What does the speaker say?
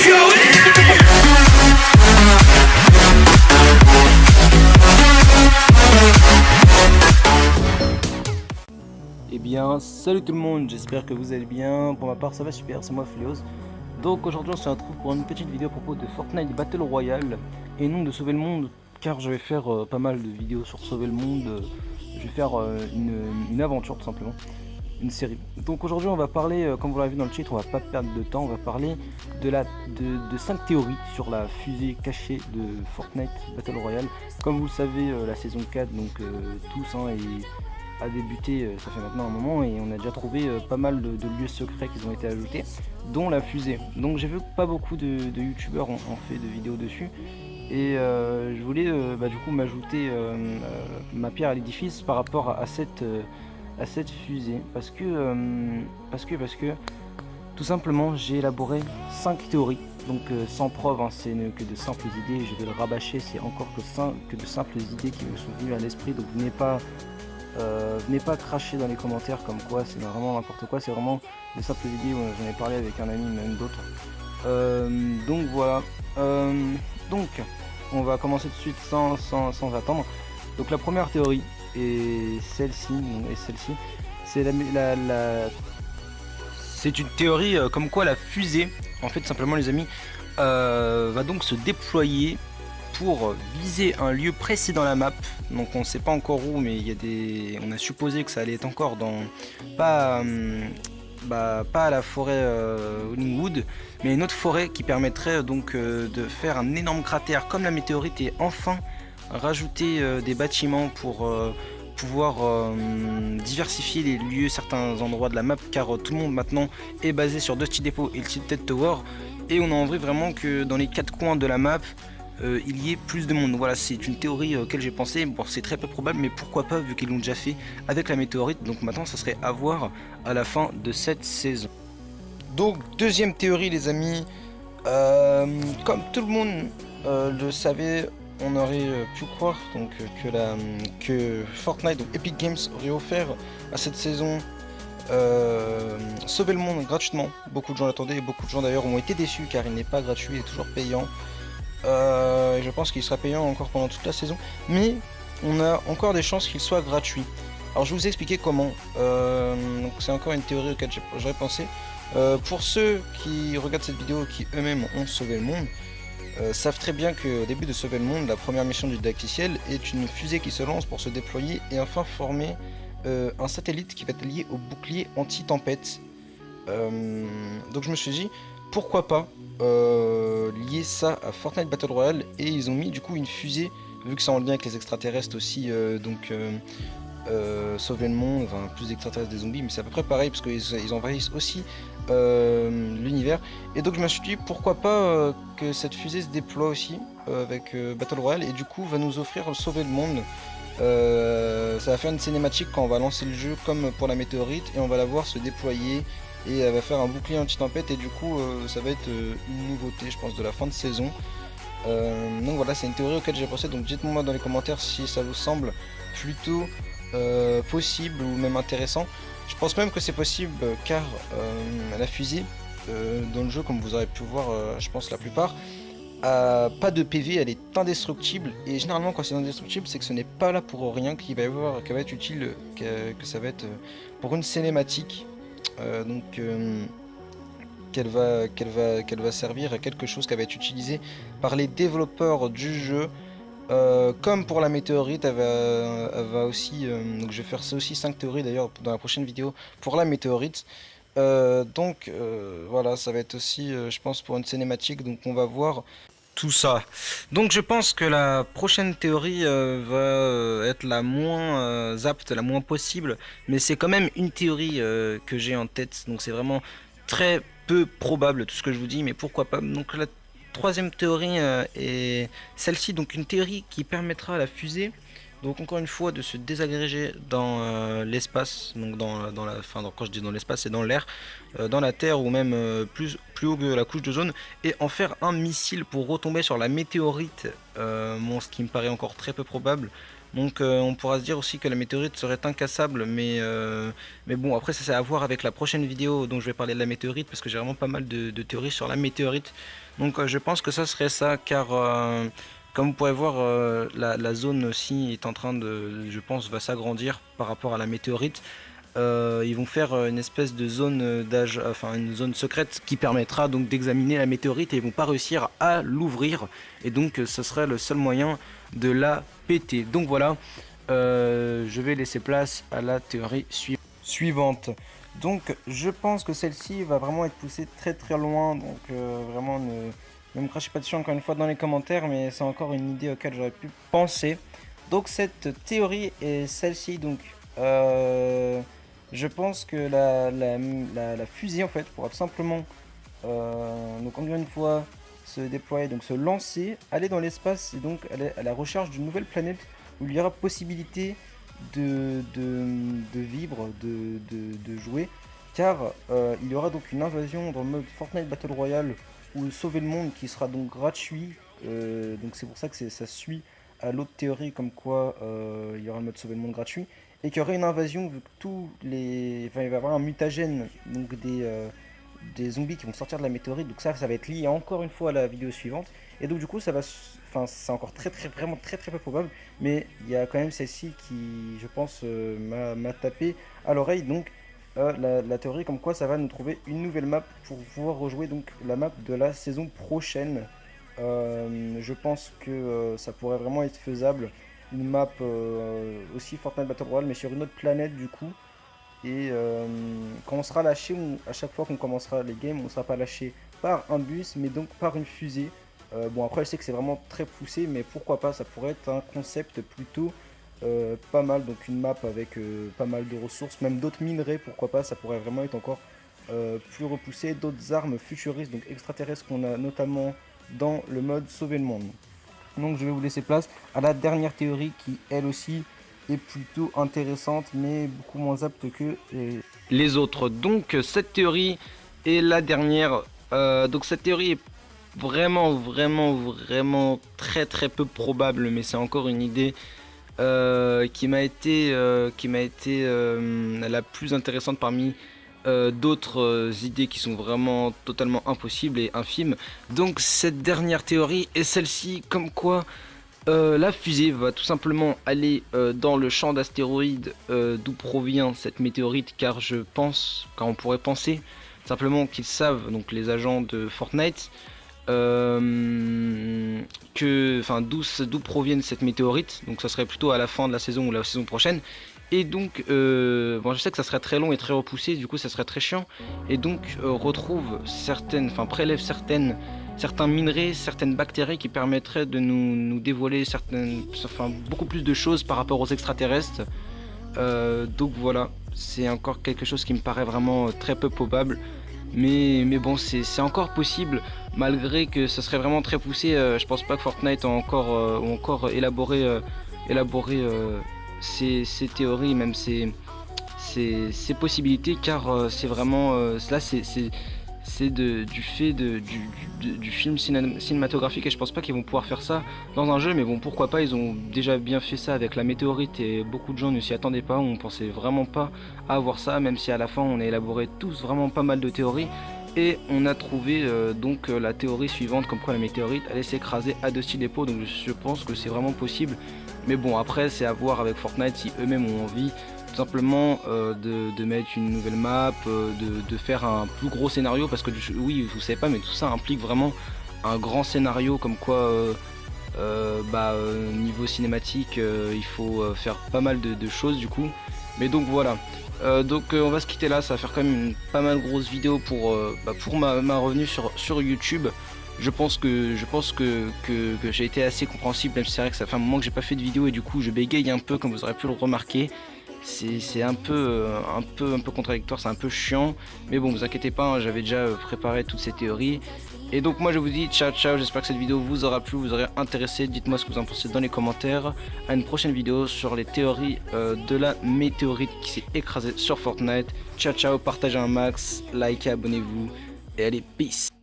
Eh bien, salut tout le monde, j'espère que vous allez bien. Pour ma part, ça va super, c'est moi Fléos. Donc aujourd'hui, on se retrouve pour une petite vidéo à propos de Fortnite Battle Royale et non de sauver le monde, car je vais faire pas mal de vidéos sur sauver le monde. Je vais faire une aventure tout simplement, une série. Donc aujourd'hui, on va parler, comme vous l'avez vu dans le titre, on va pas perdre de temps, on va parler de 5 théories sur la fusée cachée de Fortnite Battle Royale. Comme vous le savez, la saison 4, donc tous, a débuté, ça fait maintenant un moment, et on a déjà trouvé pas mal de lieux secrets qui ont été ajoutés, dont la fusée. Donc j'ai vu que pas beaucoup de youtubeurs ont fait de vidéos dessus, et je voulais du coup m'ajouter ma pierre à l'édifice par rapport à cette fusée, parce que tout simplement j'ai élaboré 5 théories, donc sans preuve, hein, c'est que de simples idées, je vais le rabâcher, c'est encore que de simples idées qui me sont venues à l'esprit, donc venez pas cracher dans les commentaires comme quoi c'est vraiment n'importe quoi, c'est vraiment des simples idées, j'en ai parlé avec un ami, même d'autres. Donc voilà, donc on va commencer tout de suite sans attendre. Donc la première théorie est celle-ci, c'est une théorie comme quoi la fusée, en fait simplement les amis, va donc se déployer pour viser un lieu précis dans la map. Donc on sait pas encore où, mais on a supposé que ça allait être encore dans pas à la forêt Hollingwood, mais une autre forêt qui permettrait donc de faire un énorme cratère comme la météorite, et enfin rajouter des bâtiments pour pouvoir diversifier les lieux, certains endroits de la map, car tout le monde maintenant est basé sur Dusty Depot et le Tilted Tower, et on a envie vraiment que dans les 4 coins de la map il y ait plus de monde. Donc voilà, c'est une théorie auquel j'ai pensé. Bon, c'est très peu probable, mais pourquoi pas, vu qu'ils l'ont déjà fait avec la météorite. Donc maintenant, ça serait à voir à la fin de cette saison. Donc deuxième théorie les amis, comme tout le monde le savait, on aurait pu croire donc que Fortnite, donc Epic Games, aurait offert à cette saison sauver le monde gratuitement. Beaucoup de gens l'attendaient, et beaucoup de gens d'ailleurs ont été déçus car il n'est pas gratuit, il est toujours payant. Je pense qu'il sera payant encore pendant toute la saison, mais on a encore des chances qu'il soit gratuit. Alors je vais vous expliquer comment. Donc c'est encore une théorie auquel j'aurais pensé. Pour ceux qui regardent cette vidéo, qui eux-mêmes ont sauvé le monde, savent très bien qu'au début de sauver le monde, la première mission du didacticiel est une fusée qui se lance pour se déployer et enfin former un satellite qui va être lié au bouclier anti-tempête. Donc je me suis dit, pourquoi pas lier ça à Fortnite Battle Royale, et ils ont mis du coup une fusée, vu que c'est en lien avec les extraterrestres aussi, sauver le monde, enfin plus d'extraterrestres, des zombies, mais c'est à peu près pareil parce qu'ils envahissent aussi l'univers, et donc je me suis dit pourquoi pas que cette fusée se déploie aussi avec Battle Royale, et du coup va nous offrir sauver le monde. Ça va faire une cinématique quand on va lancer le jeu comme pour la météorite, et on va la voir se déployer, et elle va faire un bouclier anti-tempête, et du coup ça va être une nouveauté je pense de la fin de saison. Donc voilà, c'est une théorie auquel j'ai pensé, donc dites-moi dans les commentaires si ça vous semble plutôt possible ou même intéressant. Je pense même que c'est possible car la fusée dans le jeu, comme vous aurez pu voir je pense la plupart, a pas de PV, elle est indestructible, et généralement quand c'est indestructible c'est que ce n'est pas là pour rien, qu'il va être utile, que ça va être pour une cinématique. Donc qu'elle va servir à quelque chose, qu'elle va être utilisée par les développeurs du jeu, comme pour la météorite. Elle va aussi donc je vais faire ça aussi 5 théories d'ailleurs dans la prochaine vidéo pour la météorite. Voilà, ça va être aussi je pense pour une cinématique, donc on va voir tout ça. Donc je pense que la prochaine théorie va être la moins apte, la moins possible, mais c'est quand même une théorie que j'ai en tête, donc c'est vraiment très peu probable tout ce que je vous dis, mais pourquoi pas. Donc la troisième théorie est celle-ci, donc une théorie qui permettra à la fusée, donc encore une fois, de se désagréger dans l'espace, donc quand je dis dans l'espace, c'est dans l'air, dans la terre, ou même plus haut que la couche d'ozone, et en faire un missile pour retomber sur la météorite, ce qui me paraît encore très peu probable, Donc on pourra se dire aussi que la météorite serait incassable, mais bon, après ça c'est à voir avec la prochaine vidéo dont je vais parler de la météorite, parce que j'ai vraiment pas mal de théories sur la météorite. Donc je pense que ça serait ça, car comme vous pourrez voir, la zone aussi est en train de, je pense, va s'agrandir par rapport à la météorite. Ils vont faire une espèce de zone d'âge, enfin une zone secrète qui permettra donc d'examiner la météorite, et ils vont pas réussir à l'ouvrir, et donc ce serait le seul moyen de la péter. Donc voilà, je vais laisser place à la théorie suivante. Donc je pense que celle-ci va vraiment être poussée très très loin, donc vraiment ne me crachez pas dessus encore une fois dans les commentaires, mais c'est encore une idée auquel j'aurais pu penser. Donc cette théorie est celle-ci, donc je pense que la fusée en fait pourra tout simplement, donc encore une fois, se déployer, donc se lancer, aller dans l'espace et donc aller à la recherche d'une nouvelle planète où il y aura possibilité de vivre, de jouer, car il y aura donc une invasion dans le mode Fortnite Battle Royale ou sauver le monde qui sera donc gratuit, donc c'est pour ça que ça suit à l'autre théorie comme quoi il y aura le mode sauver le monde gratuit, et qu'il y aurait une invasion vu que il va y avoir un mutagène, donc des zombies qui vont sortir de la météorite, donc ça va être lié encore une fois à la vidéo suivante, et donc du coup ça va, enfin c'est encore vraiment très peu probable, mais il y a quand même celle-ci qui je pense m'a tapé à l'oreille, donc la théorie comme quoi ça va nous trouver une nouvelle map pour pouvoir rejouer donc la map de la saison prochaine. Je pense que ça pourrait vraiment être faisable, une map aussi Fortnite Battle Royale mais sur une autre planète du coup. Et quand on sera lâché, à chaque fois qu'on commencera les games, on ne sera pas lâché par un bus, mais donc par une fusée. Bon, après, je sais que c'est vraiment très poussé, mais pourquoi pas, ça pourrait être un concept plutôt pas mal. Donc une map avec pas mal de ressources, même d'autres minerais, pourquoi pas, ça pourrait vraiment être encore plus repoussé. D'autres armes futuristes, donc extraterrestres, qu'on a notamment dans le mode sauver le monde. Donc je vais vous laisser place à la dernière théorie qui, elle aussi, est plutôt intéressante mais beaucoup moins apte que les autres. Donc cette théorie est la dernière. Donc cette théorie est vraiment très peu probable, mais c'est encore une idée qui m'a été la plus intéressante parmi d'autres idées qui sont vraiment totalement impossibles et infimes. Donc cette dernière théorie est celle-ci, comme quoi la fusée va tout simplement aller dans le champ d'astéroïdes d'où provient cette météorite, car on pourrait penser simplement qu'ils savent, donc les agents de Fortnite, d'où proviennent cette météorite. Donc ça serait plutôt à la fin de la saison ou la saison prochaine. Et donc, bon, je sais que ça serait très long et très repoussé, du coup ça serait très chiant. Et donc prélève certains minerais, certaines bactéries qui permettraient de nous dévoiler beaucoup plus de choses par rapport aux extraterrestres. Donc voilà, c'est encore quelque chose qui me paraît vraiment très peu probable. Mais bon, c'est encore possible, malgré que ça serait vraiment très poussé. Je pense pas que Fortnite a encore élaboré ces théories, même ces possibilités, car c'est vraiment là c'est du fait du film cinématographique, et je pense pas qu'ils vont pouvoir faire ça dans un jeu, mais bon, pourquoi pas. Ils ont déjà bien fait ça avec la météorite et beaucoup de gens ne s'y attendaient pas, on pensait vraiment pas à avoir ça, même si à la fin on a élaboré tous vraiment pas mal de théories, et on a trouvé donc la théorie suivante, comme quoi la météorite allait s'écraser à Dusty-Depot. Donc je pense que c'est vraiment possible, mais bon, après c'est à voir avec Fortnite si eux-mêmes ont envie tout simplement de mettre une nouvelle map, de faire un plus gros scénario, parce que oui, vous savez pas, mais tout ça implique vraiment un grand scénario, comme quoi niveau cinématique il faut faire pas mal de choses du coup. Mais donc voilà, on va se quitter là. Ça va faire quand même une pas mal grosse vidéo pour ma revenue sur YouTube. Je pense que j'ai été assez compréhensible, même si c'est vrai que ça fait un moment que j'ai pas fait de vidéo et du coup je bégaye un peu, comme vous aurez pu le remarquer. C'est un peu contradictoire, c'est un peu chiant, mais bon, vous inquiétez pas, hein, j'avais déjà préparé toutes ces théories. Et donc moi je vous dis ciao, j'espère que cette vidéo vous aura plu, vous aura intéressé. Dites-moi ce que vous en pensez dans les commentaires. À une prochaine vidéo sur les théories de la météorite qui s'est écrasée sur Fortnite. Ciao, partagez un max, likez, abonnez-vous et allez, peace.